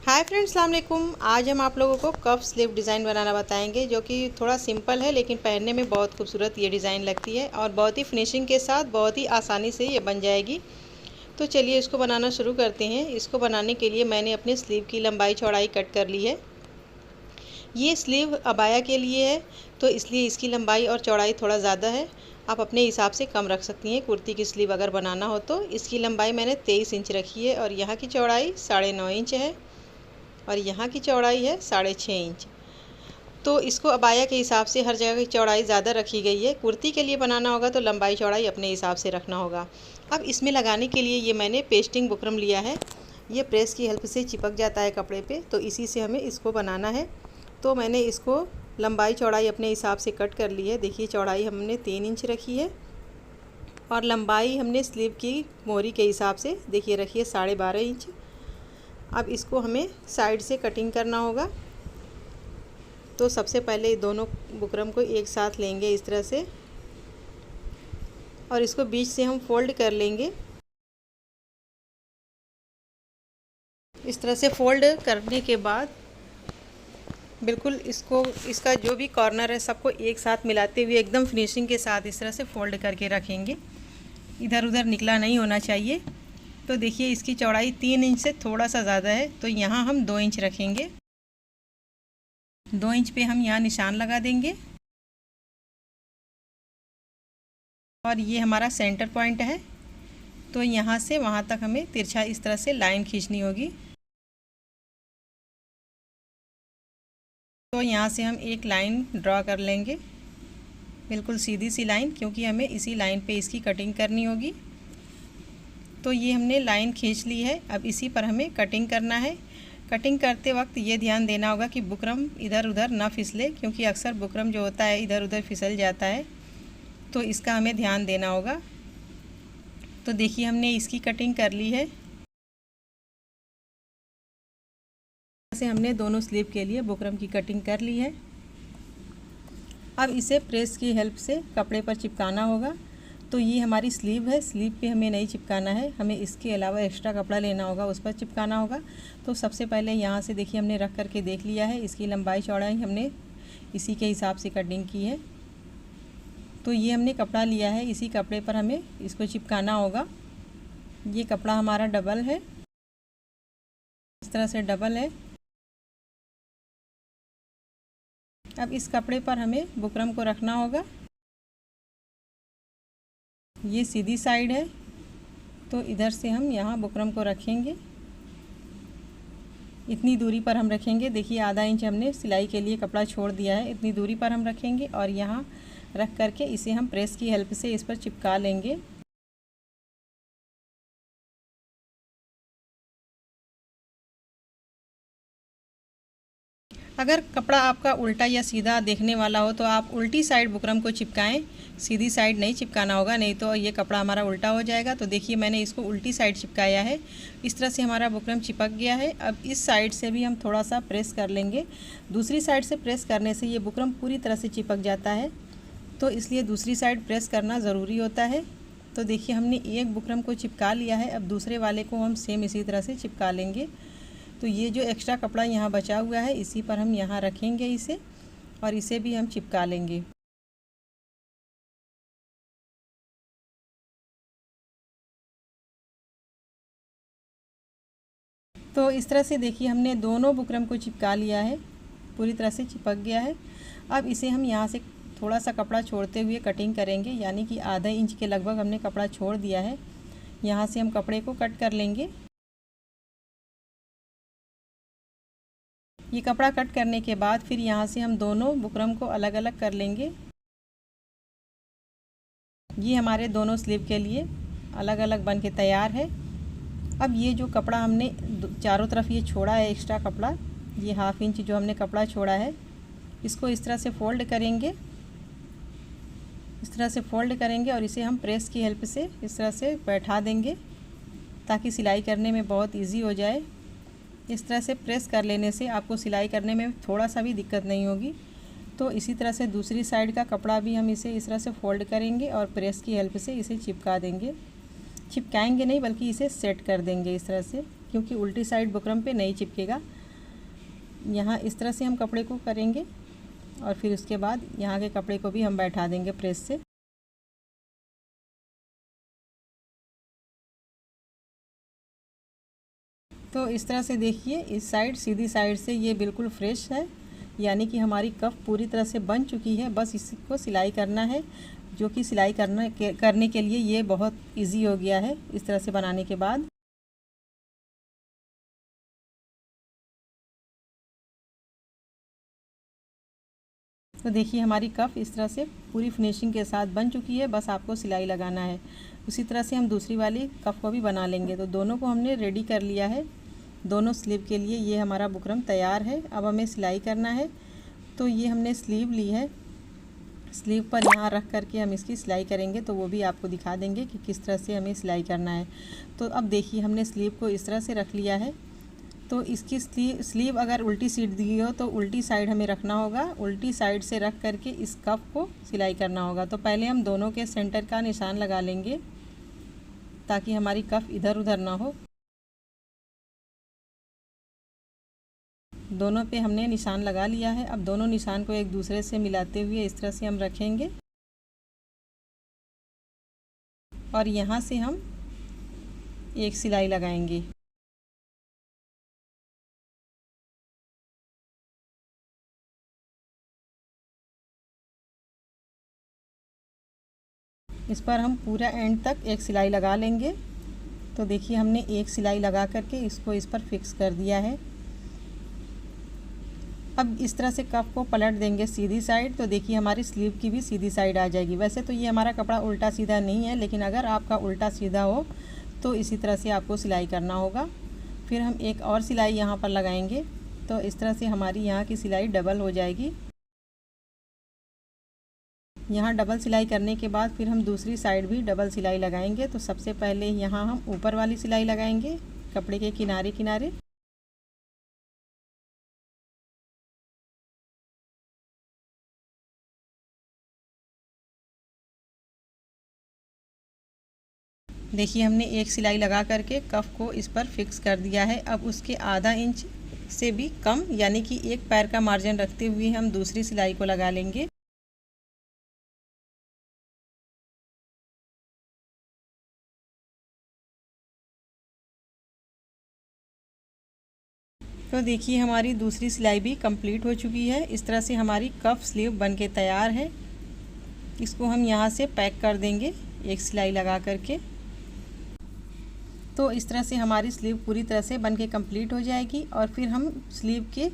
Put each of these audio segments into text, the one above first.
Hi friends, अस्सलाम वालेकुम। आज हम आप लोगों को कफ स्लीव डिज़ाइन बनाना बताएंगे, जो कि थोड़ा सिंपल है लेकिन पहनने में बहुत खूबसूरत ये डिज़ाइन लगती है और बहुत ही फिनिशिंग के साथ बहुत ही आसानी से ये बन जाएगी। तो चलिए इसको बनाना शुरू करते हैं। इसको बनाने के लिए मैंने अपने स्लीव की लंबाई चौड़ाई कट कर ली है। ये स्लीव अबाया के लिए है, तो इसलिए इसकी लंबाई और चौड़ाई थोड़ा ज़्यादा है। आप अपने हिसाब से कम रख सकती हैं। कुर्ती की स्लीव अगर बनाना हो तो इसकी लंबाई मैंने 23 इंच रखी है और यहाँ की चौड़ाई 9.5 इंच है और यहाँ की चौड़ाई है 6.5 इंच। तो इसको अबाया के हिसाब से हर जगह की चौड़ाई ज़्यादा रखी गई है। कुर्ती के लिए बनाना होगा तो लंबाई चौड़ाई अपने हिसाब से रखना होगा। अब इसमें लगाने के लिए ये मैंने पेस्टिंग बुकरम लिया है। ये प्रेस की हेल्प से चिपक जाता है कपड़े पे, तो इसी से हमें इसको बनाना है। तो मैंने इसको लंबाई चौड़ाई अपने हिसाब से कट कर ली है। देखिए चौड़ाई हमने 3 इंच रखी है और लंबाई हमने स्लीव की मोरी के हिसाब से देखिए रखिए 12.5 इंच। अब इसको हमें साइड से कटिंग करना होगा। तो सबसे पहले दोनों बुकरम को एक साथ लेंगे इस तरह से और इसको बीच से हम फोल्ड कर लेंगे। इस तरह से फोल्ड करने के बाद बिल्कुल इसका जो भी कॉर्नर है सबको एक साथ मिलाते हुए एकदम फिनिशिंग के साथ इस तरह से फोल्ड करके रखेंगे। इधर उधर निकला नहीं होना चाहिए। तो देखिए इसकी चौड़ाई 3 इंच से थोड़ा सा ज़्यादा है, तो यहाँ हम 2 इंच रखेंगे। 2 इंच पे हम यहाँ निशान लगा देंगे और ये हमारा सेंटर पॉइंट है। तो यहाँ से वहाँ तक हमें तिरछा इस तरह से लाइन खींचनी होगी। तो यहाँ से हम एक लाइन ड्रॉ कर लेंगे, बिल्कुल सीधी सी लाइन, क्योंकि हमें इसी लाइन पे इसकी कटिंग करनी होगी। तो ये हमने लाइन खींच ली है। अब इसी पर हमें कटिंग करना है। कटिंग करते वक्त ये ध्यान देना होगा कि बुकरम इधर उधर ना फिसले, क्योंकि अक्सर बुकरम जो होता है इधर उधर फिसल जाता है, तो इसका हमें ध्यान देना होगा। तो देखिए हमने इसकी कटिंग कर ली है। से हमने दोनों स्लीव के लिए बुकरम की कटिंग कर ली है। अब इसे प्रेस की हेल्प से कपड़े पर चिपकाना होगा। तो ये हमारी स्लीव है, स्लीव पे हमें नहीं चिपकाना है, हमें इसके अलावा एक्स्ट्रा कपड़ा लेना होगा, उस पर चिपकाना होगा। तो सबसे पहले यहाँ से देखिए हमने रख करके देख लिया है। इसकी लंबाई चौड़ाई हमने इसी के हिसाब से कटिंग की है। तो ये हमने कपड़ा लिया है, इसी कपड़े पर हमें इसको चिपकाना होगा। ये कपड़ा हमारा डबल है, इस तरह से डबल है। अब इस कपड़े पर हमें बुकरम को रखना होगा। ये सीधी साइड है, तो इधर से हम यहाँ बुकरम को रखेंगे। इतनी दूरी पर हम रखेंगे। देखिए आधा इंच हमने सिलाई के लिए कपड़ा छोड़ दिया है, इतनी दूरी पर हम रखेंगे और यहाँ रख करके इसे हम प्रेस की हेल्प से इस पर चिपका लेंगे। अगर कपड़ा आपका उल्टा या सीधा देखने वाला हो तो आप उल्टी साइड बुकरम को चिपकाएं, सीधी साइड नहीं चिपकाना होगा, नहीं तो ये कपड़ा हमारा उल्टा हो जाएगा। तो देखिए मैंने इसको उल्टी साइड चिपकाया है। इस तरह से हमारा बुकरम चिपक गया है। अब इस साइड से भी हम थोड़ा सा प्रेस कर लेंगे। दूसरी साइड से प्रेस करने से ये बुकरम पूरी तरह से चिपक जाता है, तो इसलिए दूसरी साइड प्रेस करना ज़रूरी होता है। तो देखिए हमने एक बुकरम को चिपका लिया है। अब दूसरे वाले को हम सेम इसी तरह से चिपका लेंगे। तो ये जो एक्स्ट्रा कपड़ा यहाँ बचा हुआ है इसी पर हम यहाँ रखेंगे इसे, और इसे भी हम चिपका लेंगे। तो इस तरह से देखिए हमने दोनों बुकरम को चिपका लिया है, पूरी तरह से चिपक गया है। अब इसे हम यहाँ से थोड़ा सा कपड़ा छोड़ते हुए कटिंग करेंगे, यानी कि आधा इंच के लगभग हमने कपड़ा छोड़ दिया है। यहाँ से हम कपड़े को कट कर लेंगे। ये कपड़ा कट करने के बाद फिर यहाँ से हम दोनों बुकरम को अलग अलग कर लेंगे। ये हमारे दोनों स्लीव के लिए अलग अलग बन के तैयार है। अब ये जो कपड़ा हमने चारों तरफ ये छोड़ा है एक्स्ट्रा कपड़ा, ये हाफ इंच जो हमने कपड़ा छोड़ा है, इसको इस तरह से फोल्ड करेंगे। इस तरह से फोल्ड करेंगे और इसे हम प्रेस की हेल्प से इस तरह से बैठा देंगे, ताकि सिलाई करने में बहुत इजी हो जाए। इस तरह से प्रेस कर लेने से आपको सिलाई करने में थोड़ा सा भी दिक्कत नहीं होगी। तो इसी तरह से दूसरी साइड का कपड़ा भी हम इसे इस तरह से फोल्ड करेंगे और प्रेस की हेल्प से इसे चिपका देंगे। चिपकाएंगे नहीं बल्कि इसे सेट कर देंगे इस तरह से, क्योंकि उल्टी साइड बुकरम पे नहीं चिपकेगा। यहाँ इस तरह से हम कपड़े को करेंगे और फिर उसके बाद यहाँ के कपड़े को भी हम बैठा देंगे प्रेस से। तो इस तरह से देखिए, इस साइड सीधी साइड से ये बिल्कुल फ्रेश है, यानी कि हमारी कफ पूरी तरह से बन चुकी है। बस इसको सिलाई करना है, जो कि सिलाई करने के लिए ये बहुत इजी हो गया है इस तरह से बनाने के बाद। तो देखिए हमारी कफ इस तरह से पूरी फिनिशिंग के साथ बन चुकी है, बस आपको सिलाई लगाना है। उसी तरह से हम दूसरी वाली कफ को भी बना लेंगे। तो दोनों को हमने रेडी कर लिया है, दोनों स्लीव के लिए ये हमारा बुकरम तैयार है। अब हमें सिलाई करना है। तो ये हमने स्लीव ली है, स्लीव पर यहाँ रख करके हम इसकी सिलाई करेंगे, तो वो भी आपको दिखा देंगे कि किस तरह से हमें सिलाई करना है। तो अब देखिए हमने स्लीव को इस तरह से रख लिया है। तो इसकी स्लीव अगर उल्टी सीट दी हो तो उल्टी साइड हमें रखना होगा, उल्टी साइड से रख करके इस कफ को सिलाई करना होगा। तो पहले हम दोनों के सेंटर का निशान लगा लेंगे ताकि हमारी कफ इधर उधर ना हो। दोनों पे हमने निशान लगा लिया है। अब दोनों निशान को एक दूसरे से मिलाते हुए इस तरह से हम रखेंगे और यहाँ से हम एक सिलाई लगाएंगे। इस पर हम पूरा एंड तक एक सिलाई लगा लेंगे। तो देखिए हमने एक सिलाई लगा करके इसको इस पर फिक्स कर दिया है। अब इस तरह से कफ को पलट देंगे सीधी साइड। तो देखिए हमारी स्लीव की भी सीधी साइड आ जाएगी। वैसे तो ये हमारा कपड़ा उल्टा सीधा नहीं है, लेकिन अगर आपका उल्टा सीधा हो तो इसी तरह से आपको सिलाई करना होगा। फिर हम एक और सिलाई यहाँ पर लगाएंगे। तो इस तरह से हमारी यहाँ की सिलाई डबल हो जाएगी। यहाँ डबल सिलाई करने के बाद फिर हम दूसरी साइड भी डबल सिलाई लगाएंगे। तो सबसे पहले यहाँ हम ऊपर वाली सिलाई लगाएंगे कपड़े के किनारे किनारे। देखिए हमने एक सिलाई लगा करके कफ को इस पर फिक्स कर दिया है। अब उसके आधा इंच से भी कम, यानी कि एक पैर का मार्जिन रखते हुए हम दूसरी सिलाई को लगा लेंगे। तो देखिए हमारी दूसरी सिलाई भी कंप्लीट हो चुकी है। इस तरह से हमारी कफ स्लीव बन के तैयार है। इसको हम यहाँ से पैक कर देंगे एक सिलाई लगा करके। तो इस तरह से हमारी स्लीव पूरी तरह से बन के कम्प्लीट हो जाएगी। और फिर हम स्लीव के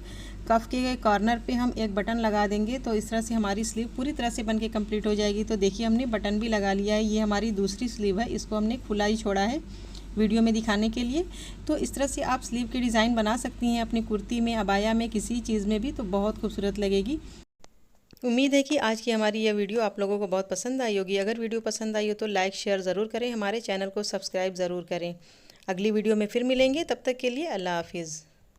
कफ के कॉर्नर पे हम एक बटन लगा देंगे। तो इस तरह से हमारी स्लीव पूरी तरह से बन के कम्प्लीट हो जाएगी। तो देखिए हमने बटन भी लगा लिया है। ये हमारी दूसरी स्लीव है, इसको हमने खुला ही छोड़ा है वीडियो में दिखाने के लिए। तो इस तरह से आप स्लीव की डिज़ाइन बना सकती हैं अपनी कुर्ती में, अबाया में, किसी चीज़ में भी, तो बहुत खूबसूरत लगेगी। उम्मीद है कि आज की हमारी यह वीडियो आप लोगों को बहुत पसंद आई होगी। अगर वीडियो पसंद आई हो तो लाइक शेयर ज़रूर करें, हमारे चैनल को सब्सक्राइब ज़रूर करें। अगली वीडियो में फिर मिलेंगे, तब तक के लिए अल्लाह हाफिज़।